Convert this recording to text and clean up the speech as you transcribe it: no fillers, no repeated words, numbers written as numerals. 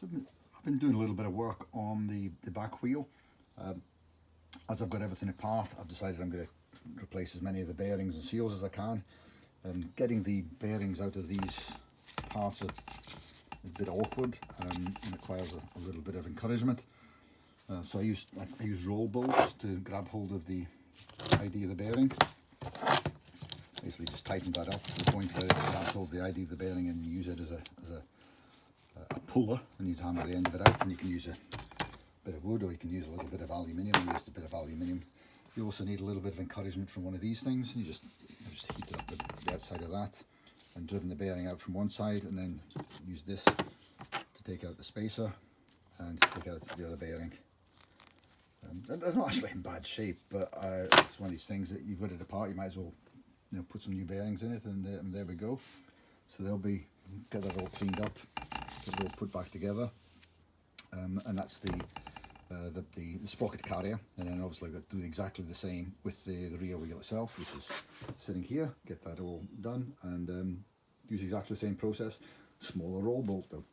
So I've been doing a little bit of work on the back wheel. As I've got everything apart, I've decided I'm going to replace as many of the bearings and seals as I can. Getting the bearings out of these parts are a bit awkward and requires a little bit of encouragement. So I use roll bolts to grab hold of the ID of the bearing. Basically just tighten that up to the point where it grabs hold of the ID of the bearing and use it as a puller, and you hammer the end of it out, and you can use a bit of wood or you can use a little bit of aluminium. I used a bit of aluminium. You also need a little bit of encouragement from one of these things. You just heat up the outside of that and driven the bearing out from one side, and then use this to take out the spacer and take out the other bearing. They're not actually in bad shape, but it's one of these things that you've got it apart, you might as well put some new bearings in it, and there we go. So they'll be, get that all cleaned up, get it all put back together, and that's the sprocket carrier. And then obviously I've got to do exactly the same with the rear wheel itself, which is sitting here. Get that all done and use exactly the same process. Smaller roll bolt though.